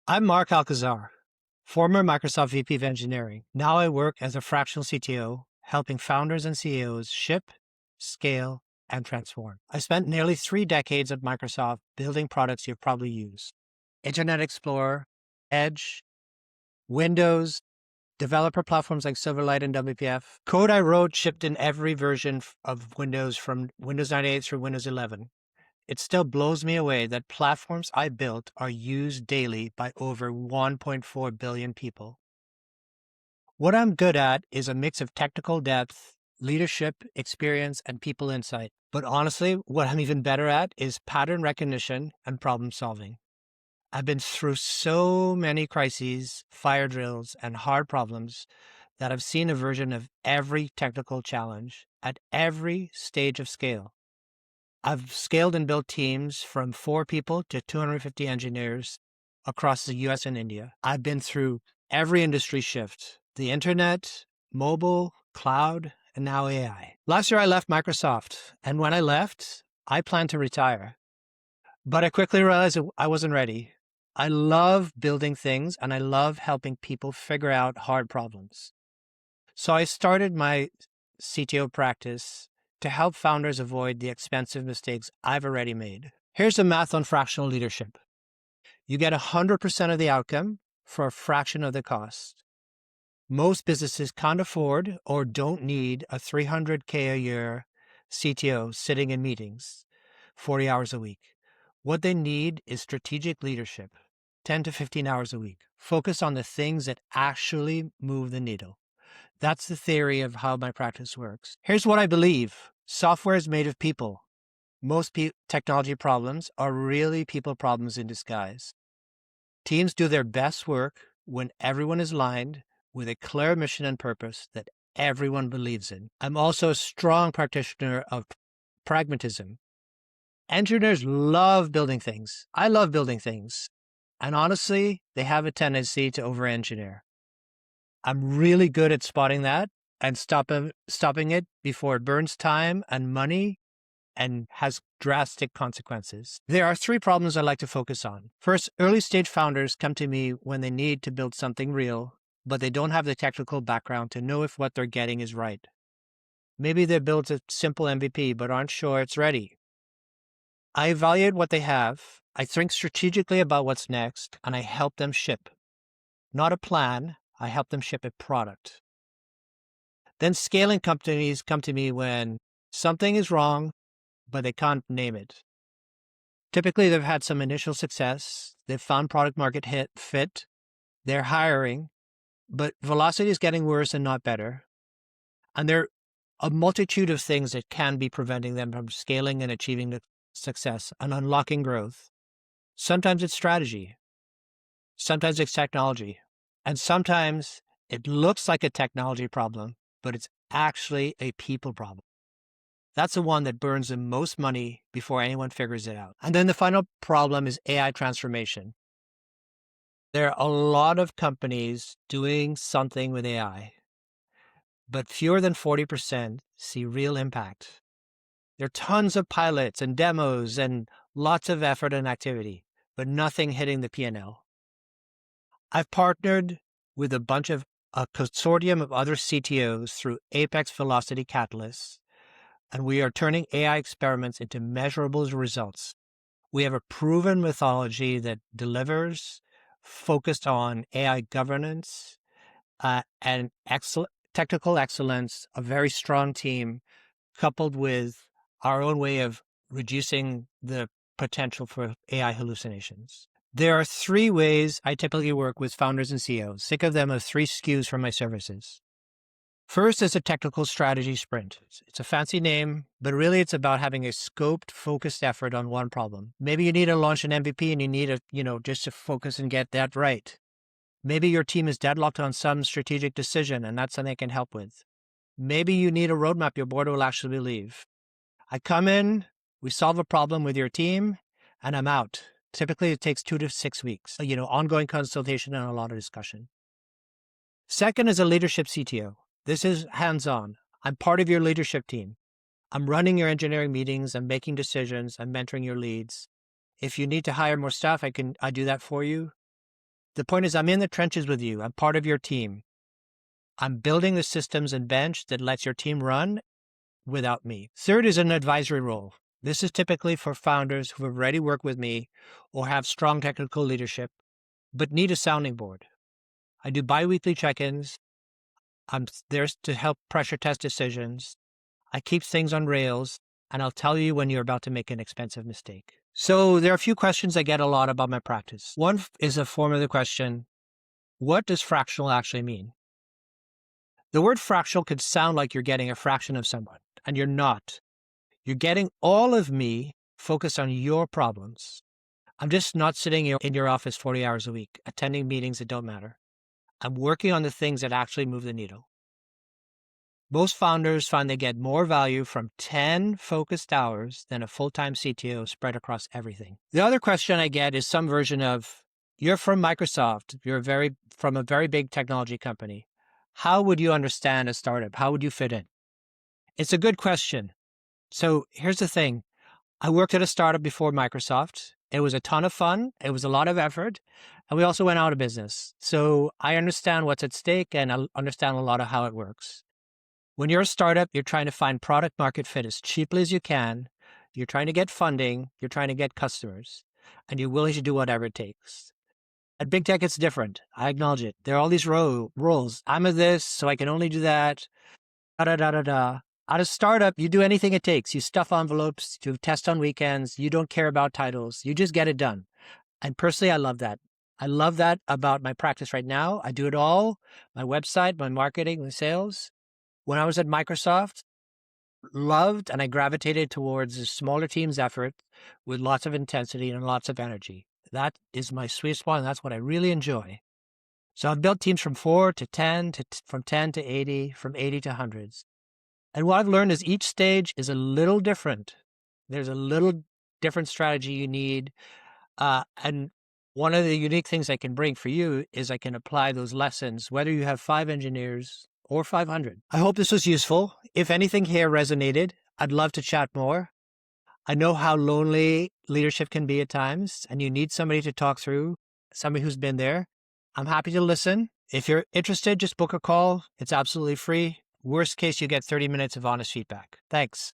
I'm Mark Alcazar, former Microsoft VP of Engineering. Now I work as a fractional CTO, helping founders and CEOs ship, scale, and transform. I spent nearly 3 decades at Microsoft building products you've probably used. Internet Explorer, Edge, Windows, developer platforms like Silverlight and WPF. Code I wrote shipped in every version of Windows from Windows 98 through Windows 11. It still blows me away that platforms I built are used daily by over 1.4 billion people. What I'm good at is a mix of technical depth, leadership, experience, and people insight. But honestly, what I'm even better at is pattern recognition and problem solving. I've been through so many crises, fire drills, and hard problems that I've seen a version of every technical challenge at every stage of scale. I've scaled and built teams from 4 people to 250 engineers across the US and India. I've been through every industry shift, the internet, mobile, cloud, and now AI. Last year I left Microsoft, and when I left, I planned to retire. But I quickly realized I wasn't ready. I love building things and I love helping people figure out hard problems. So I started my CTO practice to help founders avoid the expensive mistakes I've already made. Here's the math on fractional leadership. You get 100% of the outcome for a fraction of the cost. Most businesses can't afford or don't need a $300K a year CTO sitting in meetings 40 hours a week. What they need is strategic leadership, 10 to 15 hours a week. Focus on the things that actually move the needle. That's the theory of how my practice works. Here's what I believe. Software is made of people. Most technology problems are really people problems in disguise. Teams do their best work when everyone is aligned with a clear mission and purpose that everyone believes in. I'm also a strong practitioner of pragmatism. Engineers love building things. I love building things. And honestly, they have a tendency to over-engineer. I'm really good at spotting that and stopping it before it burns time and money and has drastic consequences. There are 3 problems I like to focus on. First, early stage founders come to me when they need to build something real, but they don't have the technical background to know if what they're getting is right. Maybe they built a simple MVP, but aren't sure it's ready. I evaluate what they have, I think strategically about what's next, and I help them ship. Not a plan, I help them ship a product. Then scaling companies come to me when something is wrong, but they can't name it. Typically, they've had some initial success, they've found product market fit, they're hiring, but velocity is getting worse and not better. And there are a multitude of things that can be preventing them from scaling and achieving the success and unlocking growth. Sometimes it's strategy, sometimes it's technology, and sometimes it looks like a technology problem, but it's actually a people problem. That's the one that burns the most money before anyone figures it out. And then the final problem is AI transformation. There are a lot of companies doing something with AI, but fewer than 40% see real impact. There are tons of pilots and demos and lots of effort and activity, but nothing hitting the P&L. I've partnered with a consortium of other CTOs through Apex Velocity Catalysts, and we are turning AI experiments into measurable results. We have a proven methodology that delivers, focused on AI governance and technical excellence, a very strong team, coupled with our own way of reducing the potential for AI hallucinations. There are 3 ways I typically work with founders and CEOs. Think of them as 3 SKUs for my services. First is a technical strategy sprint. It's a fancy name, but really it's about having a scoped, focused effort on one problem. Maybe you need to launch an MVP and you need just to focus and get that right. Maybe your team is deadlocked on some strategic decision and that's something I can help with. Maybe you need a roadmap your board will actually believe. I come in, we solve a problem with your team, and I'm out. Typically it takes 2 to 6 weeks, ongoing consultation and a lot of discussion. Second is a leadership CTO. This is hands-on. I'm part of your leadership team. I'm running your engineering meetings, I'm making decisions, I'm mentoring your leads. If you need to hire more staff, I do that for you. The point is, I'm in the trenches with you. I'm part of your team. I'm building the systems and bench that lets your team run without me. Third is an advisory role. This is typically for founders who have already worked with me or have strong technical leadership, but need a sounding board. I do biweekly check-ins. I'm there to help pressure test decisions. I keep things on rails, and I'll tell you when you're about to make an expensive mistake. So there are a few questions I get a lot about my practice. One is a form of the question, what does fractional actually mean? The word fractional could sound like you're getting a fraction of someone, and you're not. You're getting all of me focused on your problems. I'm just not sitting in your office 40 hours a week, attending meetings that don't matter. I'm working on the things that actually move the needle. Most founders find they get more value from 10 focused hours than a full-time CTO spread across everything. The other question I get is some version of, you're from Microsoft, you're from a very big technology company. How would you understand a startup? How would you fit in? It's a good question. So here's the thing. I worked at a startup before Microsoft. It was a ton of fun. It was a lot of effort. And we also went out of business. So I understand what's at stake and I understand a lot of how it works. When you're a startup, you're trying to find product market fit as cheaply as you can. You're trying to get funding. You're trying to get customers. And you're willing to do whatever it takes. At big tech, it's different. I acknowledge it. There are all these roles. I'm a this, so I can only do that. Da-da-da-da-da. At a startup, you do anything it takes. You stuff envelopes, you test on weekends, you don't care about titles, you just get it done. And personally, I love that. I love that about my practice right now. I do it all, my website, my marketing, my sales. When I was at Microsoft, loved and I gravitated towards a smaller team's effort with lots of intensity and lots of energy. That is my sweet spot, and that's what I really enjoy. So I've built teams from 4 to 10, from 10 to 80, from 80 to hundreds. And what I've learned is each stage is a little different. There's a little different strategy you need. And one of the unique things I can bring for you is I can apply those lessons, whether you have 5 engineers or 500. I hope this was useful. If anything here resonated, I'd love to chat more. I know how lonely leadership can be at times, and you need somebody to talk through, somebody who's been there. I'm happy to listen. If you're interested, just book a call. It's absolutely free. Worst case, you get 30 minutes of honest feedback. Thanks.